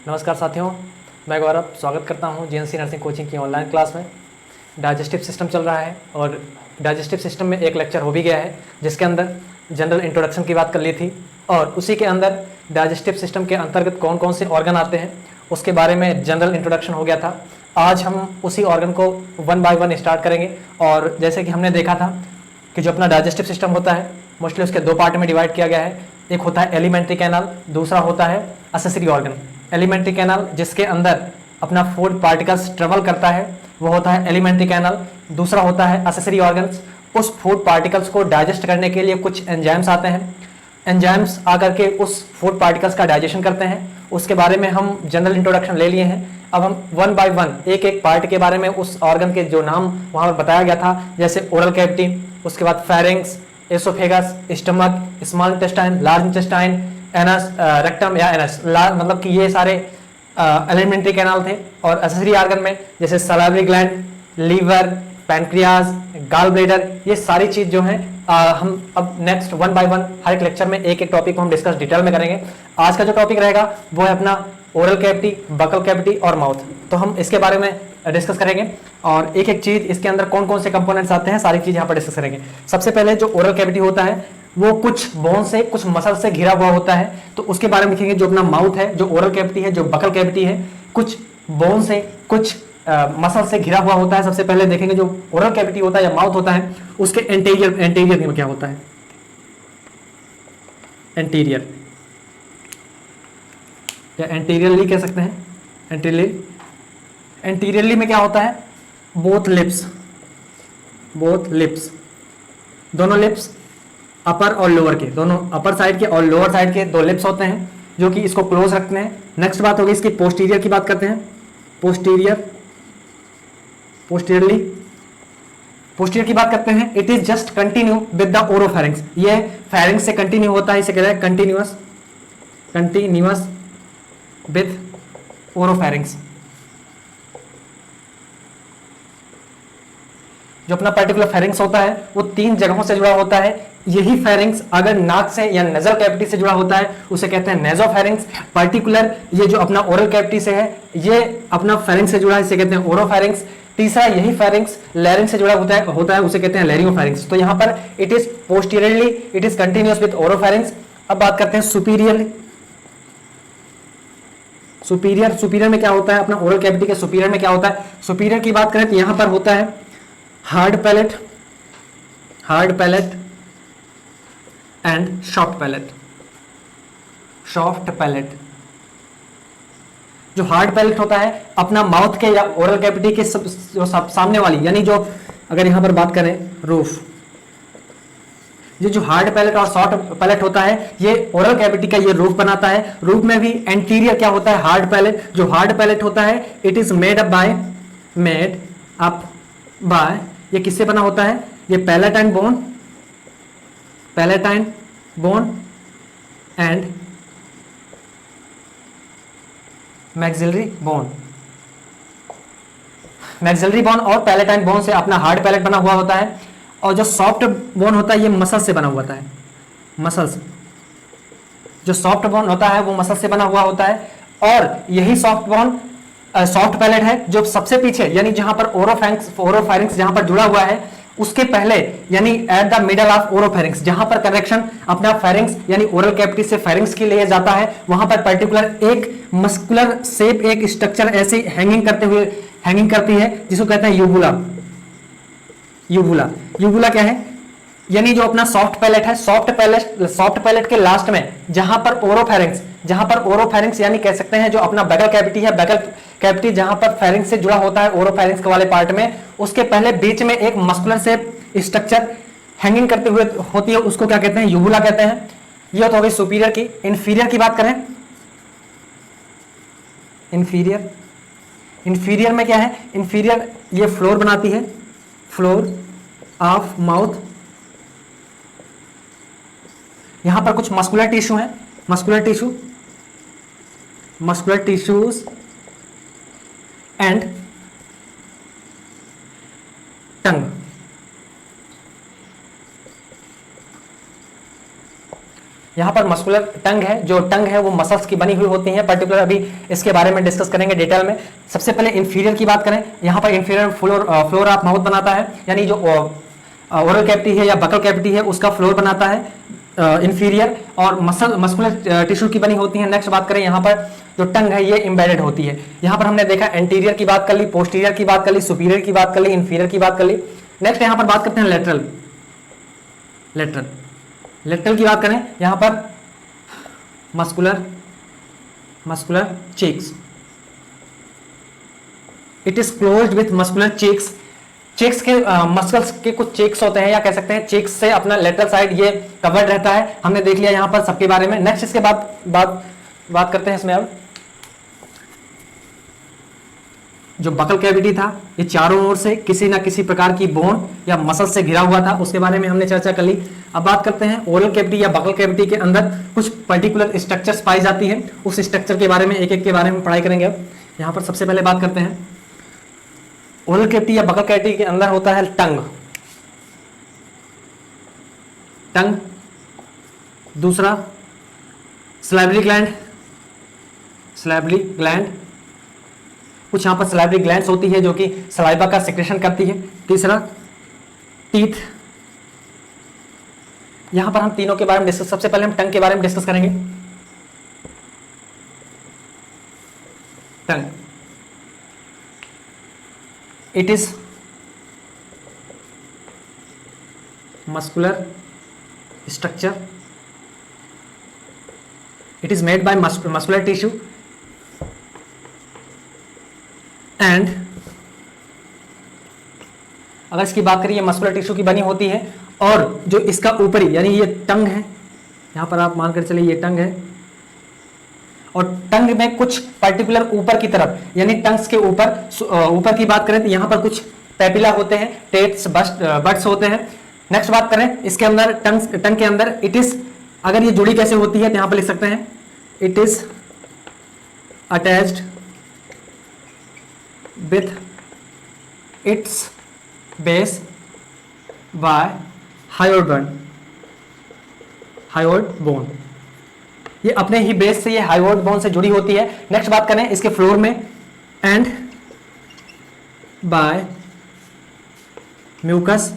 नमस्कार साथियों, मैं गौरव स्वागत करता हूं जीएनसी नर्सिंग कोचिंग की ऑनलाइन क्लास में। डाइजेस्टिव सिस्टम चल रहा है और डाइजेस्टिव सिस्टम में एक लेक्चर हो भी गया है जिसके अंदर जनरल इंट्रोडक्शन की बात कर ली थी और उसी के अंदर डाइजेस्टिव सिस्टम के अंतर्गत कौन कौन से ऑर्गन आते हैं उसके बारे में जनरल इंट्रोडक्शन हो गया था। आज हम उसी ऑर्गन को वन बाय वन स्टार्ट करेंगे और जैसे कि हमने देखा था कि जो अपना डाइजेस्टिव सिस्टम होता है मोस्टली उसके दो पार्ट में डिवाइड किया गया है। एक होता है एलिमेंट्री कैनाल, दूसरा होता है असेसरी ऑर्गन। एलिमेंट्री कैनाल जिसके अंदर अपना फूड पार्टिकल्स ट्रेवल करता है वो होता है एलिमेंट्री कैनाल। दूसरा होता है असेसरी ऑर्गन्स, उस फूड पार्टिकल्स को डाइजेस्ट करने के लिए कुछ एंजाइम्स आते हैं। एंजाइम्स आकर के उस फूड पार्टिकल्स का डाइजेशन करते हैं। उसके बारे में हम जनरल इंट्रोडक्शन ले लिए हैं। अब हम वन बाय वन एक एक पार्ट के बारे में उस ऑर्गन के जो नाम वहाँ पर बताया गया था जैसे ओरल कैविटी, उसके बाद pharynx, oesophagus, stomach, small intestine, large intestine, anus, rectum या एनस, मतलब कि ये सारे एलिमेंट्री कैनाल थे। और असेसरी ऑर्गन में जैसे salivary gland, liver, pancreas, gall bladder, ये सारी चीज जो है हम अब नेक्स्ट वन बाय वन हर एक लेक्चर में एक एक टॉपिक को हम डिस्कस डिटेल में करेंगे। आज का जो टॉपिक रहेगा वो है अपना ओरल कैविटी, बकल कैविटी और माउथ। तो हम इसके बारे में डिस्कस करेंगे और एक एक चीज इसके अंदर कौन कौन से कंपोनेंट्स आते हैं सारी चीज यहाँ पर डिस्कस करेंगे। सबसे पहले जो ओरल कैविटी होता है वो कुछ बोन से कुछ मसल से घिरा हुआ होता है, तो उसके बारे में लिखेंगे। जो अपना माउथ है, जो ओरल कैविटी है, जो बकल कैविटी है, कुछ बोन से कुछ मसल से घिरा हुआ होता है। सबसे पहले देखेंगे जो ओरल कैविटी होता है या माउथ होता है उसके एंटीरियर में क्या होता है। एंटीरियर या एंटीरियरली कह सकते हैं। एंटीरियरली में क्या होता है, बोथ लिप्स, दोनों लिप्स अपर और लोअर के, दोनों अपर साइड के और लोअर साइड के दो लिप्स होते हैं जो कि इसको क्लोज रखते हैं। नेक्स्ट बात होगी इसकी पोस्टीरियर की बात करते हैं। पोस्टीरियर की बात करते हैं। It is just continue with the oropharynx, ये फेरिंक्स से कंटिन्यू होता है, इसे कहते हैं कंटिन्यूअस विद ओरोफेरिंक्स। जो अपना पर्टिकुलर फेरिंक्स होता है वो तीन जगहों से जुड़ा होता है। यही फेरिंक्स अगर नाक से या नेजल कैविटी से जुड़ा होता है उसे कहते हैं नेजोफेरिंक्स। पर्टिकुलर ये जो अपना ओरल कैविटी से है ये अपना फेरिंक्स से जुड़ा है, इसे कहते हैं ओरोफेरिंक्स। तीसरा यही फेरिंक्स लैरिंक्स से जुड़ा होता है उसे कहते हैं लैरिंगोफेरिंक्स। तो यहां पर it is posteriorly, it is continuous with oropharynx. अब बात करते हैं सुपीरियर में क्या होता है, अपना ओरल कैविटी के सुपीरियर में क्या होता है। सुपीरियर की बात करें तो यहां पर होता है hard palate and soft palate. जो हार्ड पैलेट होता है अपना माउथ के या ओरल कैविटी के जो सामने वाली, यानी जो अगर यहां पर बात करें रूफ, ये जो हार्ड पैलेट और सॉफ्ट पैलेट होता है ये ओरल कैविटी का ये रूफ बनाता है। रूफ में भी एंटीरियर क्या होता है, हार्ड पैलेट। जो हार्ड पैलेट होता है it is made up by, ये किससे बना होता है, ये palatine bone and maxillary bone और पैलेटाइन बोन से अपना हार्ड पैलेट बना हुआ होता है। और जो सॉफ्ट बोन होता है ये मसल से बना हुआ होता है। जो सॉफ्ट बोन होता है वो मसल से बना हुआ होता है। और यही सॉफ्ट पैलेट है जो सबसे पीछे, यानी जहां पर ओरोफेरिंक्स जहां पर जुड़ा हुआ है उसके पहले, यानी एट द मिडल ऑफ ओरोफेरिंक्स, जहां पर कनेक्शन अपना फेरिंक्स यानी ओरल कैविटी से फेरिंक्स की लिए जाता है, वहां पर पर्टिकुलर एक मस्कुलर शेप, एक स्ट्रक्चर ऐसे हैंगिंग करती है जिसको कहते हैं यूबुला क्या है, यानी जो अपना सॉफ्ट पैलेट है, सॉफ्ट पैलेट के लास्ट में जहां पर ओरोफेरिंक्स यानी कह सकते हैं जो अपना बगल कैविटी है, बगल कैविटी जहां पर फेरिंक्स से जुड़ा होता है ओरोफेरिंक्स वाले पार्ट में, उसके पहले बीच में एक मस्कुलर शेप स्ट्रक्चर हैंगिंग करते हुए होती है, उसको क्या कहते हैं, यूबुला कहते हैं। ये तो हो गई सुपीरियर की। इंफीरियर की बात करें, इंफीरियर में क्या है, इंफीरियर ये फ्लोर बनाती है, फ्लोर ऑफ माउथ। यहां पर कुछ मस्कुलर टिश्यू है, मस्कुलर टिश्यूज एंड टंग। यहाँ पर मस्कुलर टंग है, जो टंग है वो मसल्स की बनी हुई होती है, पर्टिकुलर अभी इसके बारे में डिस्कस करेंगे डिटेल में। सबसे पहले इंफीरियर की बात करें, यहाँ पर इंफीरियर फ्लोर ऑफ माउथ बनाता है, यानी जो ओरल कैविटी है या बकल कैविटी है उसका फ्लोर बनाता है इंफीरियर, और मस्कुलर टिश्यू की बनी होती है। नेक्स्ट बात करें, यहाँ पर जो टंग है ये एम्बेडेड होती है। यहाँ पर हमने देखा एंटीरियर की बात कर ली, पोस्टीरियर की बात कर ली, सुपीरियर की बात कर ली, इंफीरियर की बात कर ली। नेक्स्ट यहाँ पर बात करते हैं लेटरल की बात करें, यहाँ पर muscular cheeks, it is closed with muscular cheeks. Cheeks के मसल्स के कुछ चेक्स होते हैं, या कह सकते हैं चेक्स से अपना लेटरल साइड ये कवर्ड रहता है। हमने देख लिया यहाँ पर सबके बारे में। नेक्स्ट इसके बाद बात करते हैं इसमें अब जो बकल कैविटी था, ये चारों ओर से किसी ना किसी प्रकार की बोन या मसल से घिरा हुआ था, उसके बारे में हमने चर्चा कर ली। अब बात करते हैं ओरल कैविटी या बकल कैविटी के अंदर कुछ पर्टिकुलर स्ट्रक्चर्स पाई जाती है, उस स्ट्रक्चर के बारे में एक एक के बारे में पढ़ाई करेंगे। अब यहाँ पर सबसे पहले बात करते हैं ओरल कैविटी या बकल कैविटी के अंदर होता है टंग, दूसरा सलाइवरी ग्लैंड, कुछ यहाँ पर सलाइवरी ग्लैंड्स होती है जो कि सलाइवा का सिक्रेशन करती है। तीसरा टीथ। यहाँ पर हम तीनों के बारे में डिस्कस, सबसे पहले हम टंग के बारे में डिस्कस करेंगे। Tongue, it is muscular structure, it is made by muscular tissue and, अगर इसकी बात करिए मस्कुलर टिश्यू की बनी होती है, और जो इसका ऊपरी यानी ये टंग है, यहां पर आप मानकर चलिए ये टंग है, और टंग में कुछ पर्टिकुलर ऊपर की तरफ यानी टंग्स के ऊपर की बात करें तो यहां पर कुछ पेपिला होते हैं, टेट्स बट्स होते हैं। नेक्स्ट बात करें इसके अंदर टंग के अंदर इट इज, अगर ये जुड़ी कैसे होती है तो यहां पर लिख सकते हैं it is attached with its base by hyoid bone, ये अपने ही बेस से ये हायोइड बोन से जुड़ी होती है। नेक्स्ट बात करें इसके फ्लोर में, and by mucous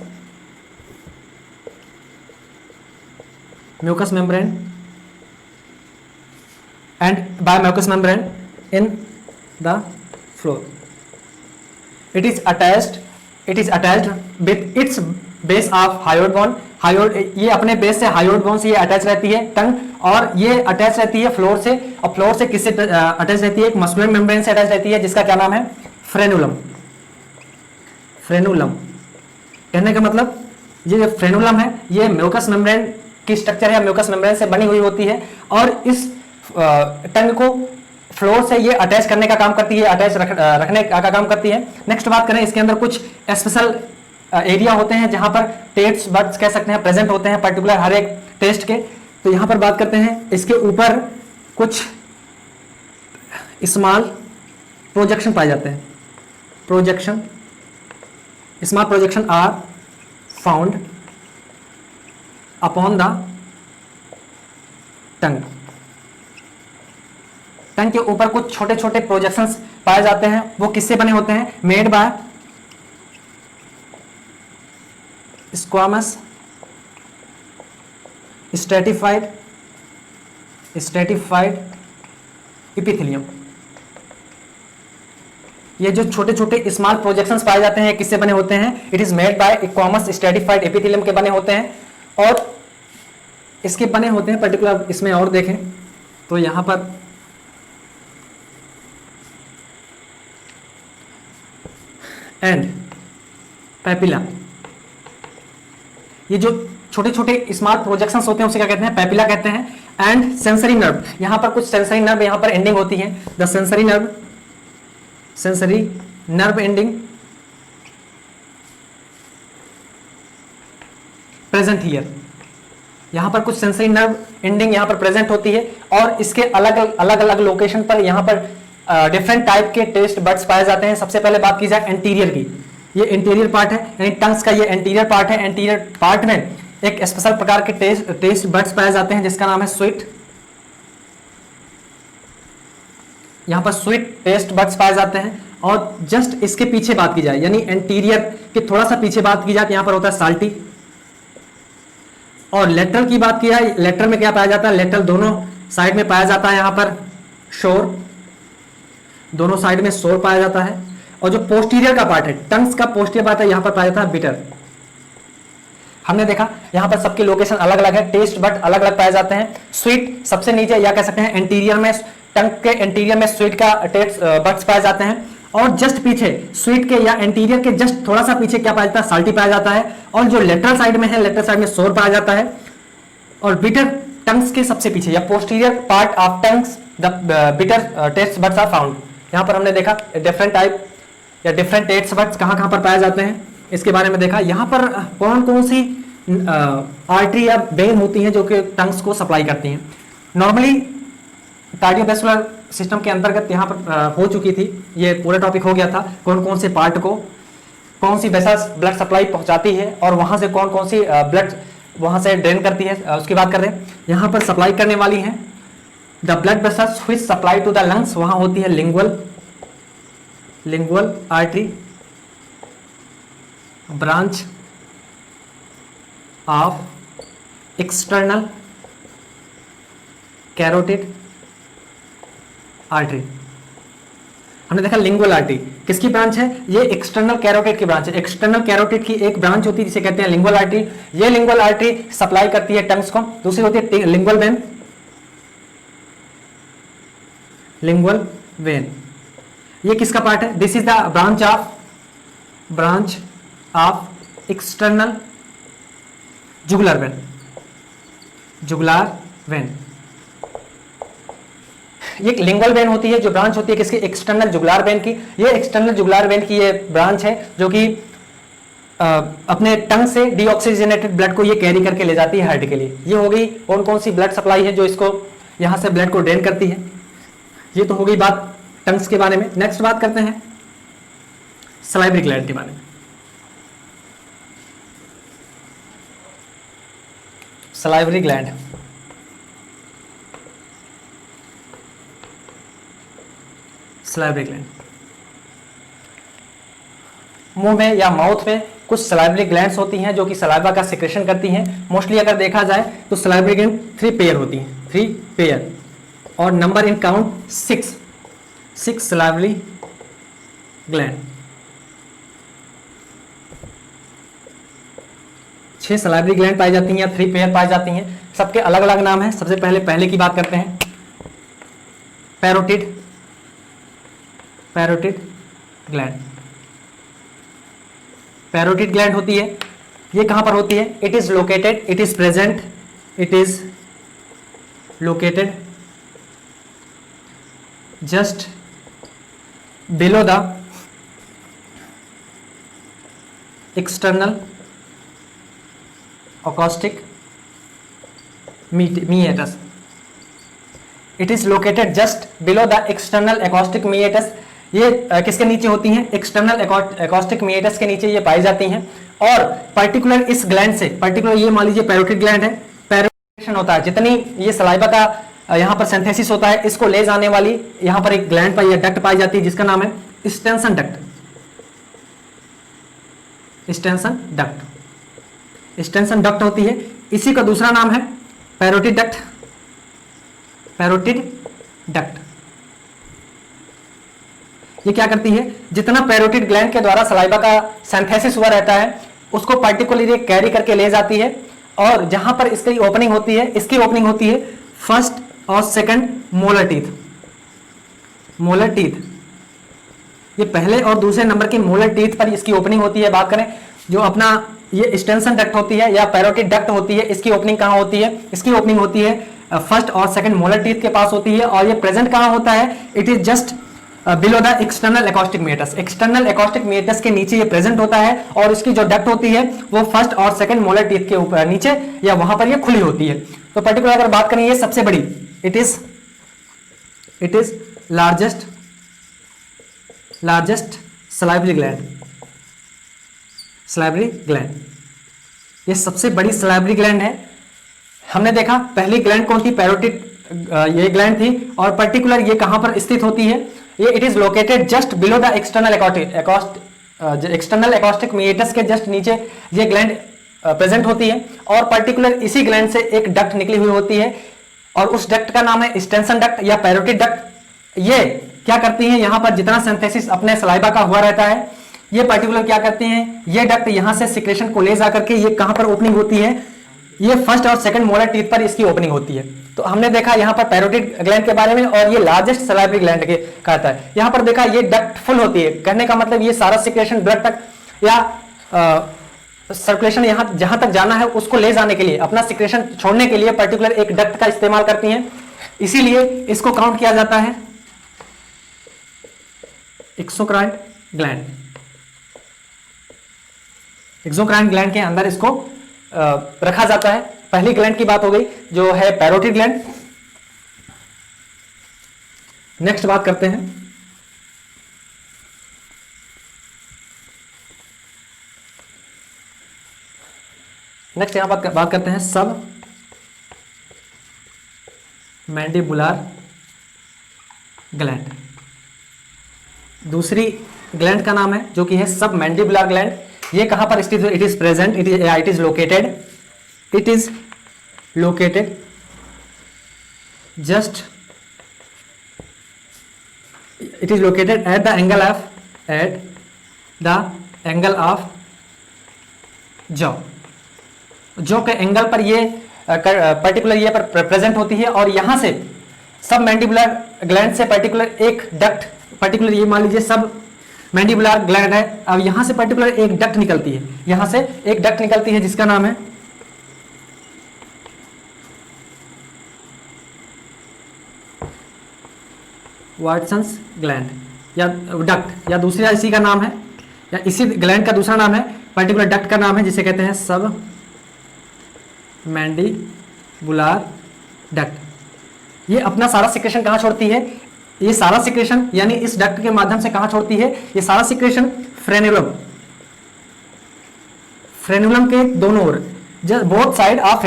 membrane in the floor, it is attached with its base of hyoid bone। ये अपने बेस से हायोइड बोन से ये अटैच रहती है टंग, और ये अटैच रहती है फ्लोर से, और फ्लोर से किससे अटैच रहती है, एक मस्कुलर मेम्ब्रेन से अटैच रहती है जिसका क्या नाम है, फ्रेनुलम। कहने का मतलब ये जो फ्रेनुलम है ये म्यूकस मेम्ब्रेन की स्ट्रक्चर है, म्यूकस मेम्ब्रेन से बनी हुई होती है, और इस टंग को फ्लोर से ये अटैच करने का काम करती है, अटैच रखने का काम करती है। नेक्स्ट बात करें इसके अंदर कुछ स्पेशल एरिया होते हैं जहां पर टेस्ट बट्स कह सकते हैं प्रेजेंट होते हैं पर्टिकुलर हर एक टेस्ट के। तो यहां पर बात करते हैं इसके ऊपर कुछ स्मॉल प्रोजेक्शन पाए जाते हैं, small projection are found upon the tongue के ऊपर कुछ छोटे छोटे प्रोजेक्शंस पाए जाते हैं, वो किससे बने होते हैं, made by squamous stratified epithelium. ये जो छोटे छोटे स्मॉल प्रोजेक्शंस पाए जाते हैं किससे बने होते हैं, it is made bye squamous stratified epithelium के बने होते हैं, और इसके बने होते हैं पर्टिकुलर इसमें और देखें तो यहां पर एंड पैपिला, ये जो छोटे छोटे स्मॉल प्रोजेक्शंस होते हैं उसे क्या कहते हैं, पैपिला कहते हैं। एंड सेंसरी नर्व, यहां पर कुछ सेंसरी नर्व यहां पर एंडिंग होती है, the sensory nerve ending present here, यहां पर कुछ सेंसरी नर्व एंडिंग यहां पर प्रेजेंट होती है, और इसके अलग अलग लोकेशन पर यहां पर डिफरेंट टाइप के टेस्ट बड्स पाए जाते हैं। सबसे पहले बात की जाए एंटीरियर की, ये एंटीरियर पार्ट है, यानी टंग्स का ये एंटीरियर पार्ट है। एंटीरियर पार्ट में एक स्पेशल प्रकार के टेस्ट बड्स पाए जाते हैं जिसका नाम है स्वीट। यहां पर स्वीट टेस्ट बड्स पाए जाते हैं। और जस्ट इसके पीछे बात की जाए, यानी एंटीरियर के थोड़ा सा पीछे बात की जाए, तो यहां पर होता है साल्टी। और लेटरल की बात की जाए, लेटरल में क्या पाया जाता है, लेटरल दोनों साइड में पाया जाता है यहां पर शोर, दोनों साइड में शोर पाया जाता है। और जो पोस्टीरियर का पार्ट है, टंग्स का पोस्टीरियर पार्ट है, यहां पर पाया जाता है बिटर। हमने देखा यहां पर सबकी लोकेशन अलग अलग है, टेस्ट बट अलग अलग पाए जाते हैं। स्वीट सबसे नीचे, या कह सकते हैं एंटीरियर में, टंग के एंटीरियर में स्वीट का टेस्ट बट्स पाए जाते हैं। और जस्ट पीछे स्वीट के या एंटीरियर के जस्ट थोड़ा सा पीछे क्या पाया जाता है, साल्टी पाया जाता है। और जो लेटरल साइड में है, लेटरल साइड में शोर पाया जाता है। और बिटर टंग्स के सबसे पीछे या posterior part of tongues the bitter taste buds are found. यहां पर हमने देखा डिफरेंट टाइप या डिफरेंट टेस्ट बट्स कहां पर पाए जाते हैं, इसके बारे में देखा। यहां पर कौन कौन सी आर्टरी या वेन होती हैं जो कि टंग्स को सप्लाई करती हैं। नॉर्मली कार्डियोवैस्कुलर सिस्टम के अंतर्गत यहाँ पर हो चुकी थी, ये पूरा टॉपिक हो गया था, कौन कौन से पार्ट को कौन सी वेसल्स ब्लड सप्लाई पहुंचाती है और वहां से कौन कौन सी ब्लड वहां से ड्रेन करती है, उसकी बात कर रहे हैं। यहाँ पर सप्लाई करने वाली हैं the blood vessels which supply to the lungs, वहां होती है lingual artery, branch of external carotid artery. हमने देखा लिंगुअल आर्टरी किसकी ब्रांच है, ये एक्सटर्नल कैरोटिड की ब्रांच है। एक्सटर्नल कैरोटिड की एक ब्रांच होती है जिसे कहते हैं लिंगुअल आर्टरी। ये लिंगुअल आर्टरी सप्लाई करती है टंग्स को। दूसरी होती है लिंगुअल वेन, लिंगुअल वेन ये किसका पार्ट है, this is the branch of external jugular vein. ये लिंगुअल वेन होती है जो ब्रांच होती है किसकी, एक्सटर्नल जुगुलार वेन की। ये एक्सटर्नल जुगुलार वेन की ये ब्रांच है जो कि अपने टंग से डीऑक्सीजनेटेड ब्लड को ये कैरी करके ले जाती है हार्ट के लिए। ये हो गई कौन कौन सी ब्लड सप्लाई है जो इसको यहां से ब्लड को ड्रेन करती है। ये तो हो गई बात टंग्स के बारे में। नेक्स्ट बात करते हैं सलाइवरी ग्लैंड के बारे में। सलाइवरी ग्लैंड, सलाइवरी ग्लैंड मुंह में या माउथ में कुछ सलाइवरी ग्लैंड्स होती हैं जो कि सलाइवा का सिक्रेशन करती हैं। मोस्टली अगर देखा जाए तो सलाइवरी ग्लैंड 3 पेयर होती हैं, 3 पेयर, और number in count 6 salivary gland, 6 salivary gland पाई जाती हैं या 3 पेयर पाई जाती हैं। सबके अलग अलग नाम हैं। सबसे पहले की बात करते हैं, पैरोटिड ग्लैंड। पैरोटिड ग्लैंड होती है, ये कहां पर होती है, it is located just below the external acoustic meatus. It is located just below the external acoustic meatus. ये किसके नीचे होती हैं, एक्सटर्नल acoustic meatus के नीचे ये पाई जाती हैं। और पर्टिकुलर इस ग्लैंड से, पर्टिकुलर ये मान लीजिए पैरोटिड ग्लैंड है, पैरोटिड होता है, जितनी ये सलाइवा का यहाँ पर सिंथेसिस होता है इसको ले जाने वाली यहाँ पर एक ग्लैंड पाई या डक्ट पाई जाती है जिसका नाम है स्टेंसन डक्ट। स्टेंसन डक्ट होती है, इसी का दूसरा नाम है पैरोटिड डक्ट। ये क्या करती है, जितना पैरोटिड ग्लैंड के द्वारा सलाइवा का सिंथेसिस हुआ रहता है उसको पर्टिकुलरली कैरी करके ले जाती है। और जहां पर इसकी ओपनिंग होती है फर्स्ट और सेकंड मोलर टीथ। ये पहले और दूसरे नंबर की मोलर टीथ पर इसकी ओपनिंग होती है। बात करें जो अपना ये स्टेंसन डक्ट होती है या पैरोटिड डक्ट होती है, इसकी ओपनिंग कहां होती है, इसकी ओपनिंग होती है फर्स्ट और सेकंड मोलर टीथ के पास होती है। और ये प्रेजेंट कहां होता है, it is just below the external acoustic meatus। External acoustic meatus के नीचे ये प्रेजेंट होता है और इसकी जो डक्ट होती है वो फर्स्ट और सेकंड मोलर टीथ के ऊपर नीचे या वहां पर ये खुली होती है। तो पर्टिकुलर अगर बात करें ये सबसे बड़ी, it is largest salivary gland. ये सबसे बड़ी सलाइवरी ग्लैंड है। हमने देखा पहली ग्लैंड कौन थी, पैरोटिड ये ग्लैंड थी, और पर्टिकुलर ये कहां पर स्थित होती है, ये it is located just below the external acoustic meatus के जस्ट नीचे ये ग्लैंड प्रेजेंट होती है, और पर्टिकुलर इसी ग्लैंड से एक डक्ट निकली हुई होती है, और उस डक्ट का नाम है स्टेंसन डक्ट या पैरोटिड डक्ट। ये क्या करती है, यहां पर जितना सिंथेसिस अपने सलाइवा का हुआ रहता है, ये पर्टिकुलर क्या करते हैं, ये डक्ट यहां से सिक्रेशन को ले जाकर के ये कहां पर ओपनिंग होती है, ये फर्स्ट और सेकंड मोलर टीथ पर इसकी ओपनिंग होती है। तो हमने देखा यहाँ पर पैरोटिड ग्लैंड के बारे में, और ये लार्जेस्ट सलाइवरी ग्लैंड के कहता है। यहाँ पर देखा ये डक्ट फुल होती है, कहने का मतलब ये सारा सिक्रेशन ब्लड तक या सर्कुलेशन यहाँ जहां तक जाना है उसको ले जाने के लिए, अपना सिक्रेशन छोड़ने के लिए पर्टिकुलर एक डक्ट का इस्तेमाल करती हैं। इसीलिए इसको काउंट किया जाता है एक्सोक्राइन ग्लैंड। एक्सोक्राइन ग्लैंड के अंदर इसको रखा जाता है। पहली ग्लैंड की बात हो गई जो है पैरोटिड ग्लैंड। नेक्स्ट बात करते हैं यहां बात करते हैं सब मैंडिबुलर ग्लैंड। दूसरी ग्लैंड का नाम है जो कि है सब मैंडिबुलर ग्लैंड। ये कहां पर स्थित है, it is present, it is located just it is located at the angle of jaw के एंगल पर ये पर्टिकुलर ये पर प्रेजेंट होती है, और यहां से सब मैंडिबुलर ग्लैंड से पर्टिकुलर एक डक्ट, पर्टिकुलर ये मान लीजिए सब मैंडिबुलर ग्लैंड है, अब यहां से पर्टिकुलर एक डक्ट निकलती है, यहां से एक डक्ट निकलती है जिसका नाम है वाटसन्स ग्लैंड या डक्ट, या दूसरा इसी का नाम है, या इसी ग्लैंड का दूसरा नाम है पर्टिकुलर डक्ट का नाम है जिसे कहते हैं सब मैंडिबुलर डक्ट। ये अपना सारा सिक्रेशन कहां छोड़ती है, ये सारा सिक्रेशन यानी इस डक्ट के माध्यम से कहां छोड़ती है, ये सारा सिक्रेशन फ्रेनुलम के दोनों ओर, both side of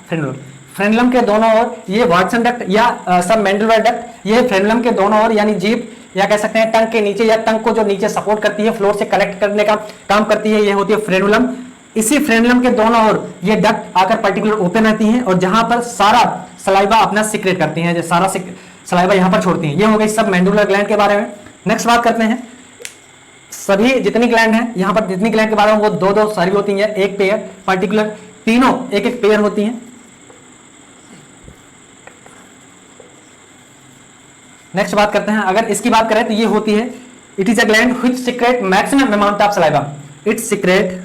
frenulum, frenulum के दोनों ओर ये वाटसन डक्ट या सब मैंडिबुलर डक्ट, ये फ्रेनुलम के दोनों ओर यानी जीभ या कह सकते हैं टंग के नीचे, या टंग को जो नीचे सपोर्ट करती है, फ्लोर से कनेक्ट करने का काम करती है, ये होती है फ्रेनुलम। इसी फ्रेनुलम के दोनों ओर ये डक्ट आकर पर्टिकुलर ओपन रहती हैं, और जहां पर सारा सलाइवा अपना सिक्रेट करती हैं, जो सारा सलाइवा यहां पर छोड़ती हैं। ये हो गई सब मैंडिबुलर ग्लैंड के बारे में। नेक्स्ट बात करते हैं सभी जितनी ग्लैंड है, यहां पर जितनी ग्लैंड के बारे में, वो दो सारी होती हैं, एक पेयर, पर्टिकुलर तीनों एक पेयर होती हैं। नेक्स्ट बात करते हैं, अगर इसकी बात करें तो ये होती है it is a gland which secret maximum amount of saliva, it secret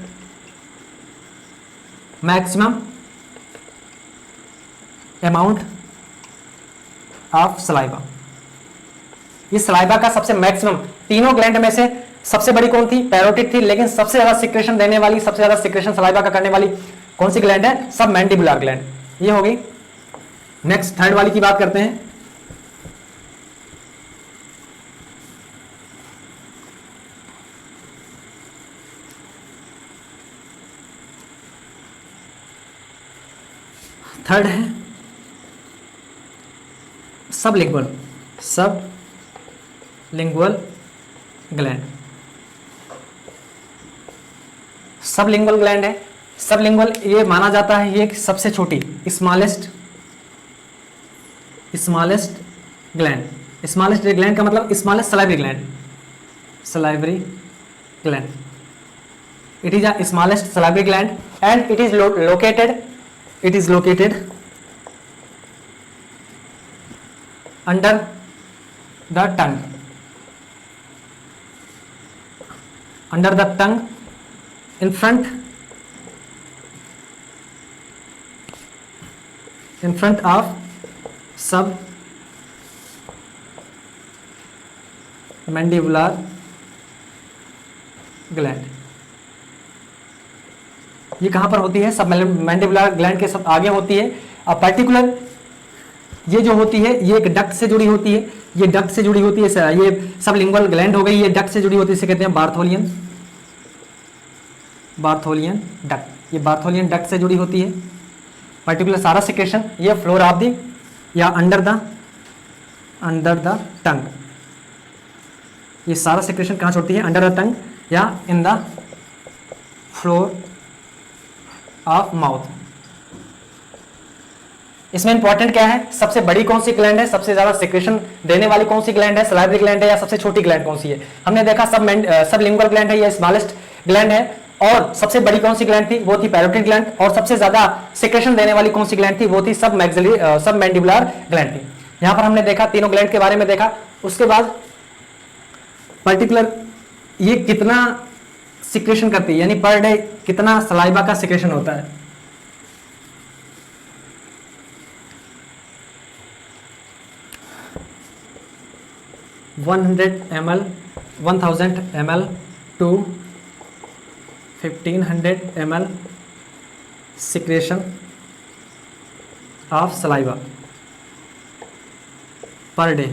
maximum amount of saliva. ये सलाइवा का सबसे मैक्सिमम, तीनों ग्लैंड में से सबसे बड़ी कौन थी, पैरोटिड थी, लेकिन सबसे ज्यादा सिक्रेशन देने वाली, सबसे ज्यादा सिक्रेशन सलाइवा का करने वाली कौन सी ग्लैंड है, सब मैंडिबुलर ग्लैंड। ये होगी। नेक्स्ट थर्ड वाली की बात करते हैं, थर्ड है सबलिंगुअल ग्लैंड। सबलिंगुअल ग्लैंड है। सबलिंगुअल ये माना जाता है ये सबसे छोटी स्मॉलेस्ट ग्लैंड। स्मॉलेस्ट ग्लैंड का मतलब smallest salivary gland. It is a smallest salivary gland and it is located under the tongue in front of submandibular gland। ये कहां पर होती है, सब मैंडिबुलर ग्लैंड के सब आगे होती है। अब पर्टिकुलर ये जो होती है ये एक डक्ट से जुड़ी होती है, ये डक्ट से जुड़ी होती है, ये सबलिंगुअल ग्लैंड हो गई, ये डक्ट से जुड़ी होती है, इसे कहते हैं बार्थोलियन बार्थोलियन डक्ट, ये बार्थोलियन डक्ट से जुड़ी होती है। पर्टिकुलर सारा सिक्रेशन ये फ्लोर ऑफ द या अंडर द टंग, ये सारा सिक्रेशन कहाँ छोड़ती है? अंडर द टंग या इन द फ्लोर ऑफ माउथ। इसमें इंपॉर्टेंट क्या है? सबसे बड़ी कौन सी ग्लैंड है, सबसे ज्यादा सिक्रेशन देने वाली कौन सी ग्लैंड है, सलाइवरी ग्लैंड है या सबसे छोटी ग्लैंड कौन सी है? हमने देखा सब लिंगुअल ग्लैंड है, ये स्मॉलेस्ट ग्लैंड है। और सबसे बड़ी कौन सी ग्लैंड थी? वो थी पैरोटिड ग्लैंड। और सबसे ज्यादा सिक्रेशन देने वाली कौन सी ग्लैंड थी? वो थी सब मैंडिबुलर ग्लैंड थी। यहां पर हमने देखा तीनों ग्लैंड के बारे में देखा। उसके बाद पर्टिकुलर ये कितना सिक्रेशन करती है, यानी पर डे कितना सलाइवा का सिक्रेशन होता है। ml 1000 ml to 1500 ml secretion of saliva per day.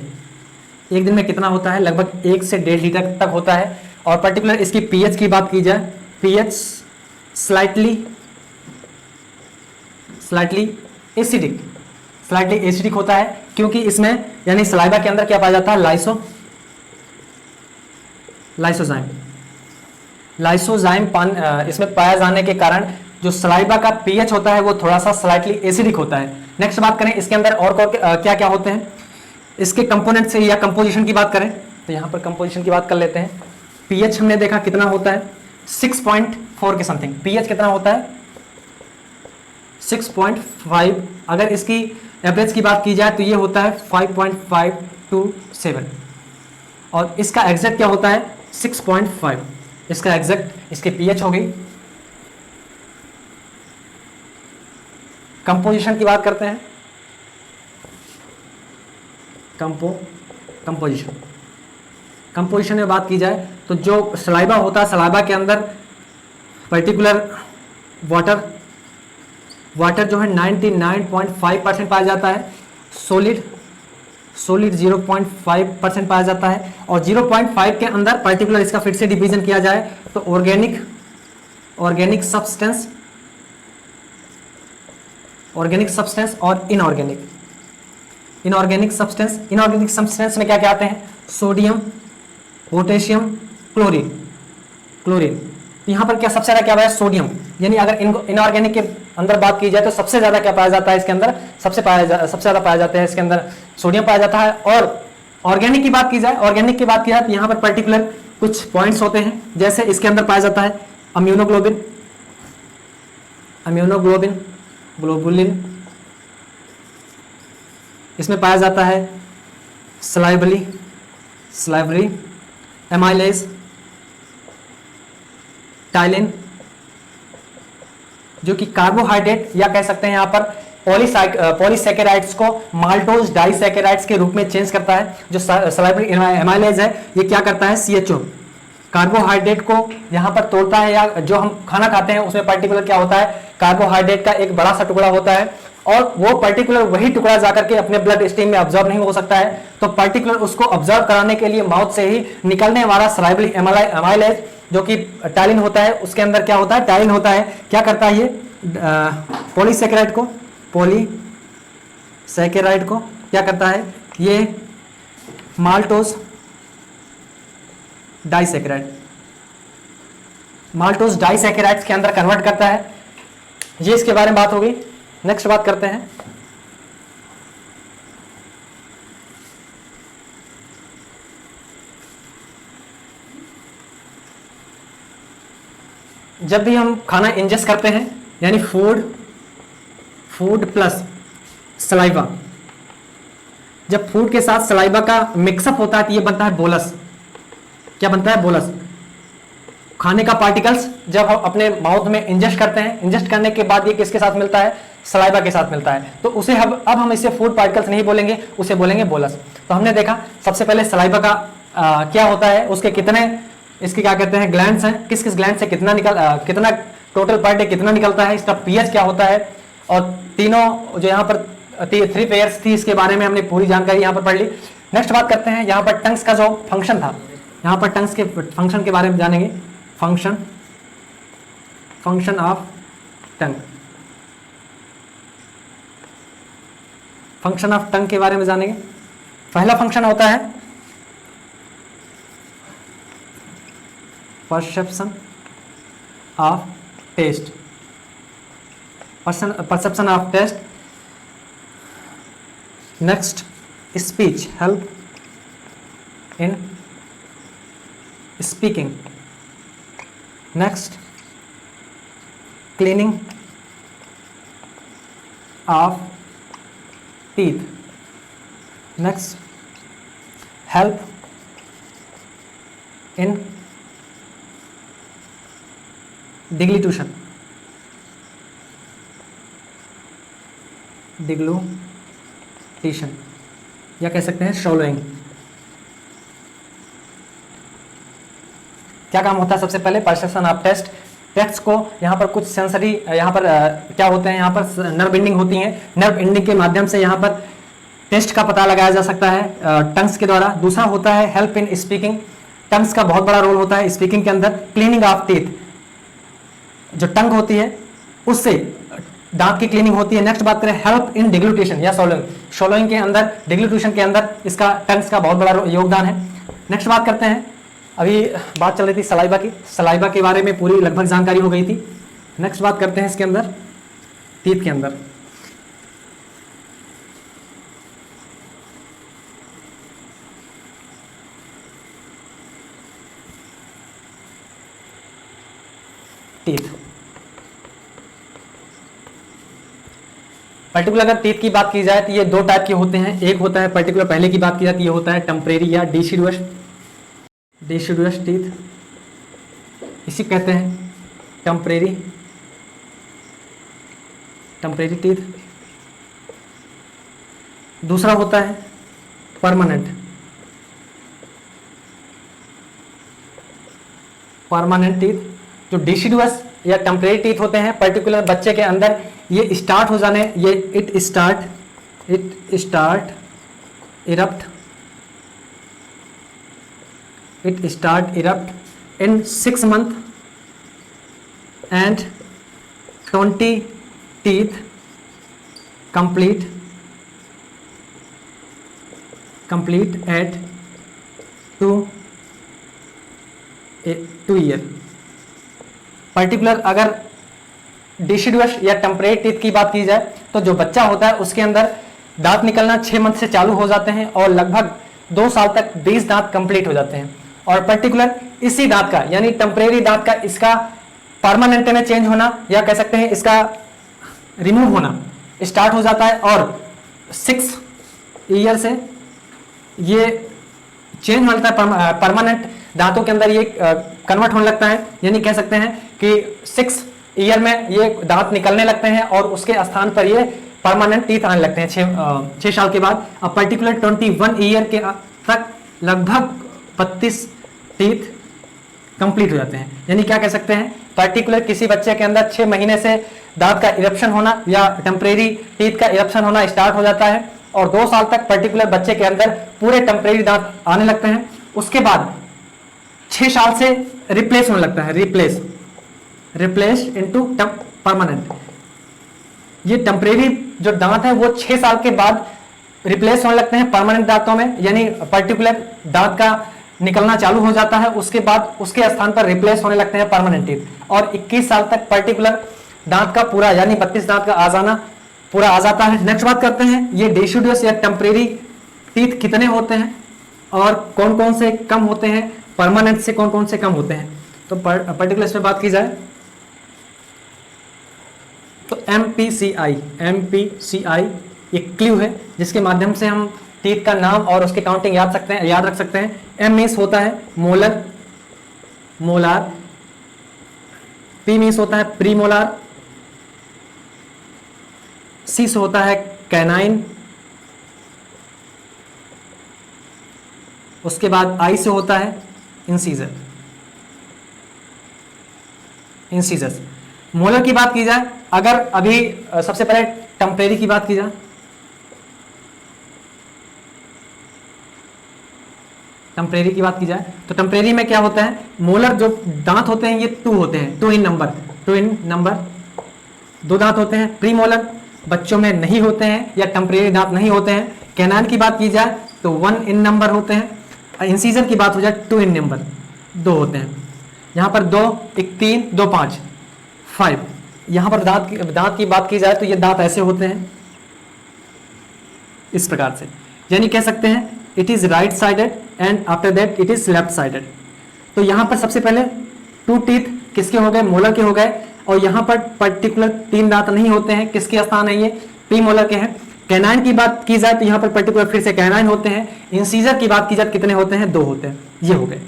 एक दिन में कितना होता है? लगभग 1 से 1.5 लीटर तक होता है। और पर्टिकुलर इसकी पीएच की बात की जाए, पीएच स्लाइटली एसिडिक होता है, क्योंकि इसमें यानी सलाइवा के अंदर क्या पाया जाता है? लाइसोजाइम इसमें पाया जाने के कारण जो सलाइवा का पीएच होता है वो थोड़ा सा स्लाइटली एसिडिक होता है। नेक्स्ट बात करें इसके अंदर और क्या क्या होते हैं, इसके कंपोनेंट से या कंपोजिशन की बात करें तो यहाँ पर कंपोजिशन की बात कर लेते हैं। पीएच हमने देखा कितना होता है? 6.4 के समथिंग। पीएच कितना होता है? 6.5। अगर इसकी एवरेज की बात की जाए तो ये होता है 5.5 to 7। और इसका एग्जैक्ट क्या होता है? 6.5। इसका एग्जैक्ट इसकी पीएच हो गई। कंपोजिशन की बात करते हैं। कंपोजिशन में बात की जाए तो जो सलाइवा होता है, सलाइवा के अंदर पर्टिकुलर वाटर जो है 99.5% पाया जाता है। सॉलिड 0.5% पाया जाता है। और 0.5 के अंदर पर्टिकुलर इसका फिर से डिवीजन किया जाए तो ऑर्गेनिक सब्सटेंस और इनऑर्गेनिक सब्सटेंस में क्या क्या आते हैं? Sodium, potassium, chlorine. यहाँ पर क्या सबसे ज्यादा क्या पाया? सोडियम। यानी अगर इनऑर्गेनिक के अंदर बात की जाए तो सबसे ज्यादा क्या पाया जाता है इसके अंदर? सबसे ज्यादा पाया जाता है इसके अंदर सोडियम पाया जाता है। और ऑर्गेनिक की बात की जाए तो यहाँ पर पर्टिकुलर कुछ पॉइंट्स होते हैं, जैसे इसके अंदर पाया जाता है ग्लोबुलिन, इसमें पाया जाता है सलाइवरी एमाइलेज, टाइलिन, जो कि कार्बोहाइड्रेट या कह सकते हैं यहाँ पर पॉलीसैकेराइड्स को माल्टोज डाइसैकेराइड्स के रूप में चेंज करता है। जो सलाइवरी एमाइलेज है ये क्या करता है? CHO कार्बोहाइड्रेट को यहाँ पर तोड़ता है, या जो हम खाना खाते हैं उसमें पर्टिकुलर क्या होता है? कार्बोहाइड्रेट का एक बड़ा सा टुकड़ा होता है और वो पर्टिकुलर वही टुकड़ा जाकर के अपने ब्लड स्ट्रीम में ऑब्जर्व नहीं हो सकता है। तो पर्टिकुलर उसको ऑब्जर्व कराने के लिए माउथ से ही निकलने वाला सलाइवरी एमाइलेज जो कि टाइलिन होता है, उसके अंदर क्या होता है? टाइलिन होता है। क्या करता है ये? पॉलीसैकेराइड को क्या करता है? ये माल्टोज डाइसैकेराइड्स के अंदर कन्वर्ट करता है। ये इसके बारे में बात होगी। नेक्स्ट बात करते हैं जब भी हम खाना इंजेस्ट करते हैं, यानी फूड प्लस सलाइवा, जब फूड के साथ सलाइवा का मिक्सअप होता है तो ये बनता है बोलस। क्या बनता है? बोलस। खाने का पार्टिकल्स जब हम अपने माउथ में इंजेस्ट करते हैं, इंजेस्ट करने के बाद ये किसके साथ मिलता है? सलाइवा के साथ मिलता है। तो उसे अब हम इसे फूड पार्टिकल्स नहीं बोलेंगे, उसे बोलेंगे बोलस। तो हमने देखा सबसे पहले सलाइवा का क्या होता है, उसके कितने इसके क्या कहते हैं ग्लैंड्स हैं, किस किस ग्लैंड से कितना टोटल पर डे कितना निकलता है, इसका पीएच क्या होता है। और तीनों जो यहाँ पर 3 पेयर्स थी, इसके बारे में हमने पूरी जानकारी यहाँ पर पढ़ ली। नेक्स्ट बात करते हैं यहाँ पर टंग्स का जो फंक्शन था, यहाँ पर टंग्स के फंक्शन के बारे में जानेंगे। Function function of tongue. Function of tongue के बारे में जानेंगे। पहला फंक्शन होता है perception of taste. Perception of taste. Next speech, help in speaking. Next cleaning of teeth. Next help in deglutition. Deglutition या कह सकते हैं swallowing। क्या काम होता है? सबसे पहले परसेप्शन ऑफ टेस्ट। टेक्स्ट को यहाँ पर कुछ सेंसरी, यहाँ पर क्या होते हैं, यहाँ पर नर्व एंडिंग होती हैं। नर्व एंडिंग के माध्यम से यहाँ पर टेस्ट का पता लगाया जा सकता है टंग्स के द्वारा। दूसरा होता है हेल्प इन स्पीकिंग। टंग्स का बहुत बड़ा रोल होता है स्पीकिंग के अंदर। क्लीनिंग ऑफ टीथ, जो टंग होती है उससे दांत की क्लीनिंग होती है। नेक्स्ट बात करें हेल्प इन डिग्लूटिशन या सोलोइंग। सोलोइंग के अंदर, डिग्लूटिशन के अंदर इसका टंग्स का बहुत बड़ा योगदान है। नेक्स्ट बात करते हैं, अभी बात चल रही थी सलाइवा की। सलाइवा के बारे में पूरी लगभग जानकारी हो गई थी। नेक्स्ट बात करते हैं इसके अंदर टीथ के अंदर। टीथ पर्टिकुलर अगर टीथ की बात की जाए तो ये दो टाइप के होते हैं। एक होता है पर्टिकुलर, पहले की बात की जाए तो ये होता है टेम्परेरी या डिसिडुअस टीथ, इसी कहते हैं टेम्परेरी टीथ। दूसरा होता है परमानेंट टीथ। जो डिसिडुअस या टेम्परेरी टीथ होते हैं पर्टिकुलर बच्चे के अंदर ये स्टार्ट हो जाने, ये it start erupt in 6 months and 20 teeth complete at 2 year। Particular अगर डिसिडुअस या टेम्परेरी टीथ की बात की जाए तो जो बच्चा होता है उसके अंदर दांत निकलना 6 मंथ से चालू हो जाते हैं और लगभग 2 साल तक 20 दांत कंप्लीट हो जाते हैं। और पर्टिकुलर इसी दांत का यानी टेम्परेरी दांत का इसका परमानेंट में चेंज होना या कह सकते हैं इसका रिमूव होना स्टार्ट हो जाता है और 6 ईयर से ये चेंज हो जाता है, परमानेंट दांतों के अंदर ये कन्वर्ट होने लगता है। यानी कह सकते हैं कि 6 ईयर में ये दांत निकलने लगते हैं और उसके स्थान पर ये परमानेंट टीथ आने लगते हैं 6 साल के बाद। अब पर्टिकुलर 21 ईयर के तक लगभग 32 टीथ कंप्लीट हो जाते हैं। यानी क्या कह सकते हैं, पर्टिकुलर किसी बच्चे के अंदर 6 महीने से दांत का इरप्शन होना या टेम्परेरी टीथ का इरप्शन होना स्टार्ट हो जाता है और 2 साल तक पर्टिकुलर बच्चे के अंदर पूरे टेम्परेरी दांत आने लगते हैं। उसके बाद 6 साल से रिप्लेस होने लगता है, रिप्लेस इनटू परमानेंट। ये टेम्परेरी जो दांत है वो 6 साल के बाद रिप्लेस होने लगते हैं परमानेंट दांतों में, यानी पर्टिकुलर दांत का निकलना चालू हो जाता है, उसके बाद उसके स्थान पर रिप्लेस होने लगते हैं परमानेंट टीथ। और 21 साल तक पर्टिकुलर दांत का पूरा यानी 32 दांत का आ जाना पूरा आ जाता है। नेक्स्ट बात करते हैं ये डिसिडुअस या टेम्परेरी टीथ कितने होते हैं और कौन कौन से कम होते हैं, परमानेंट से कौन कौन से कम होते हैं। तो पर्टिकुलर इसमें बात की जाए तो MPCI एक क्लू है जिसके माध्यम से हम टीथ का नाम और उसके काउंटिंग याद रख सकते हैं। M मीन्स होता है मोलार, P मीन्स होता है प्रीमोलार, C से होता है कैनाइन, उसके बाद I से होता है इंसीजर्स। मोलर की बात की जाए, अगर अभी सबसे पहले टेम्परेरी की बात की जाए, तो टेम्परेरी में क्या होता है, मोलर जो दांत होते हैं ये 2 होते हैं, 2 इन नंबर। ट्विन नंबर, 2 दांत होते हैं। प्रीमोलर बच्चों में नहीं होते हैं या टेम्परेरी दांत नहीं होते हैं। कैनाइन की बात की जाए तो 1 इन नंबर होते हैं। इंसीजर की बात हो जाए 2 इन नंबर, 2 होते हैं। यहाँ पर 2, 1 3, 2 5, 5। यहाँ पर दांत की बात की जाए तो ये दांत ऐसे होते हैं, इस प्रकार से, यानी कह सकते हैं it is right sided and after that it is left sided. तो यहाँ पर सबसे पहले 2 टीथ किसके हो गए, मोलर के हो गए, और यहाँ पर पर्टिकुलर 3 दांत नहीं होते हैं, किसके स्थान है ये, प्री मोलर के हैं। कैनाइन की बात की जाए तो यहाँ पर पर्टिकुलर फिर से कैनाइन होते हैं। इंसीजर की बात की जाए कितने होते हैं, 2 होते हैं। ये हो गए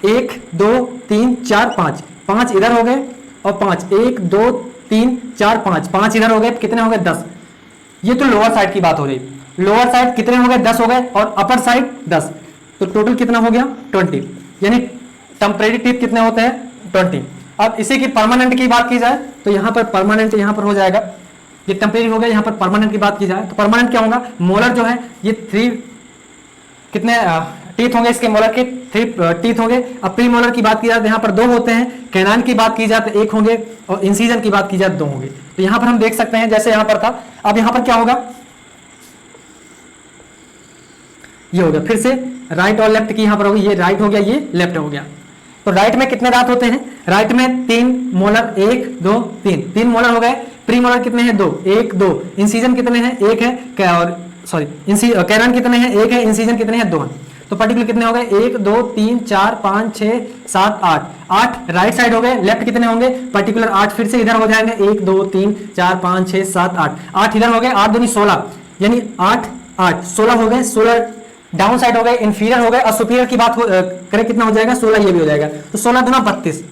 1 2 3 4 5, 5 इधर हो गए और 5, 1 2 3 4 5, 5 इधर हो गए, कितने हो गए, 10। ये तो लोअर साइड की बात हो रही। लोअर साइड कितने हो गए, 10 हो गए, और अपर साइड 10, तो टोटल कितना हो गया, 20। यानी टेम्परेरी टीथ कितने होते हैं, 20। अब इसी की परमानेंट की बात की जाए तो यहाँ पर परमानेंट यहाँ पर हो जाएगा, ये टेम्परेरी हो गया। यहाँ पर परमानेंट की बात की जाए तो परमानेंट क्या होगा, मोलर जो है ये 3 कितने टीथ होंगे, इसके मोलर के 3 टीथ होंगे। अब प्री मोलर की बात की जाए तो यहाँ पर 2 होते हैं। कैनाइन की बात की जाए तो 1 होंगे, और इंसीजन की बात की जाए 2 होंगे। तो यहाँ पर हम देख सकते हैं जैसे यहाँ पर था। अब यहाँ पर क्या होगा, ये हो गया, फिर से राइट और लेफ्ट की यहाँ पर होगी, ये राइट हो गया, ये लेफ्ट हो गया। तो राइट में कितने दांत होते हैं, राइट में 3 मोलर, 1 2 3 मोलर हो गए। प्री मोलर कितने हैं, 2, 1 2। इंसीजन कितने हैं, 1 है, और सॉरी कैनाइन कितने हैं, 1 है। इंसीजन कितने हैं, 2 हैं। तो पर्टिकुलर कितने हो गए, 1 2 3 4 5 6 7 8, 8 राइट साइड हो गए। लेफ्ट कितने होंगे, पर्टिकुलर 8 फिर से इधर हो जाएंगे, 1 2 3 4 5 6 7 8, 8 इधर हो गए, 8 दूनी 16, यानी 8 8 16 हो गए। 16 डाउन साइड हो गए, इंफीरियर हो गए, और सुपीरियर की बात करें कितना हो जाएगा, 16 ये भी हो जाएगा। तो 16 दूना 32,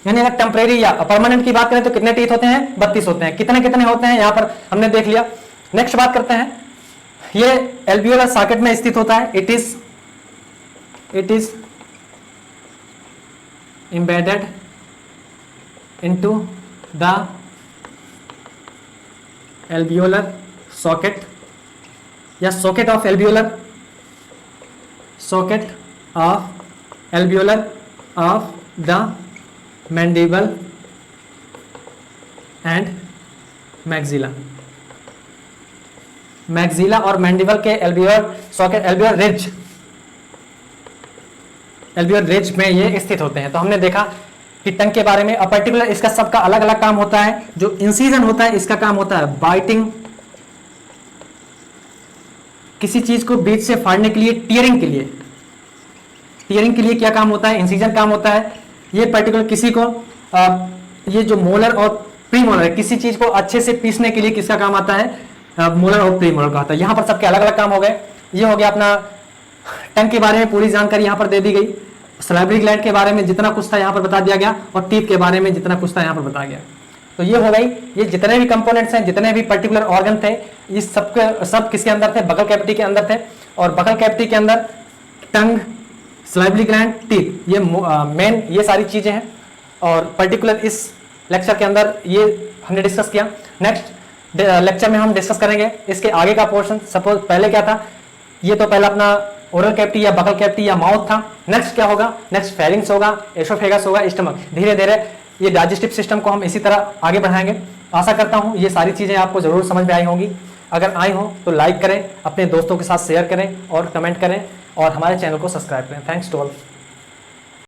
यानी अगर टेम्परेरी या परमानेंट की बात करें तो कितने टीथ होते हैं, 32 होते हैं। कितने कितने होते हैं यहाँ पर हमने देख लिया। नेक्स्ट बात करते हैं, ये एल्वियोलर सॉकेट में स्थित होता है। It is embedded into the alveolar socket या socket of alveolar of the mandible and maxilla। Maxilla और मैंडिबल के एल्वियोलर सॉकेट, एल्वियोलर रिज में ये स्थित होते हैं। तो हमने देखा कि टंग के बारे में। अब पर्टिकुलर इसका सबका अलग अलग काम होता है। जो इंसीजन होता है इसका काम होता है बाइटिंग, किसी चीज को बीच से फाड़ने के लिए, टीयरिंग के लिए क्या काम होता है, इंसीजन काम होता है। ये पर्टिकुलर किसी को ये जो मोलर और प्री मोलर है, किसी चीज को अच्छे से पीसने के लिए किसका काम आता है, मोलर और प्री मोलर का आता है। यहाँ पर सबके अलग अलग काम हो गए। ये हो गया अपना टंग के बारे में पूरी जानकारी यहाँ पर दे दी गई। सलाइवरी ग्लैंड के बारे में जितना कुछ था यहाँ पर बता दिया गया, और टीथ के बारे में जितना कुछ था यहाँ पर बताया गया। तो ये हो गई, ये जितने भी कंपोनेंट्स हैं, जितने भी पर्टिकुलर ऑर्गन थे, ये सब किसके अंदर थे, बकल कैविटी के अंदर थे। और बकल कैविटी के अंदर टंग, सलाइवरी ग्लैंड, टीथ, ये मेन ये सारी चीजें हैं। और पर्टिकुलर इस लेक्चर के अंदर ये हमने डिस्कस किया। नेक्स्ट लेक्चर में हम डिस्कस करेंगे इसके आगे का पोर्शन। सपोज पहले क्या था, ये तो पहला अपना ओरल कैविटी या बकल कैविटी या माउथ था। नेक्स्ट क्या होगा, नेक्स्ट फेरिंग्स होगा, एसोफेगस होगा, स्टमक। धीरे धीरे ये डाइजेस्टिव सिस्टम को हम इसी तरह आगे बढ़ाएंगे। आशा करता हूँ ये सारी चीज़ें आपको ज़रूर समझ में आई होंगी। अगर आई हो तो लाइक करें, अपने दोस्तों के साथ शेयर करें और कमेंट करें, और हमारे चैनल को सब्सक्राइब करें। Thanks to all.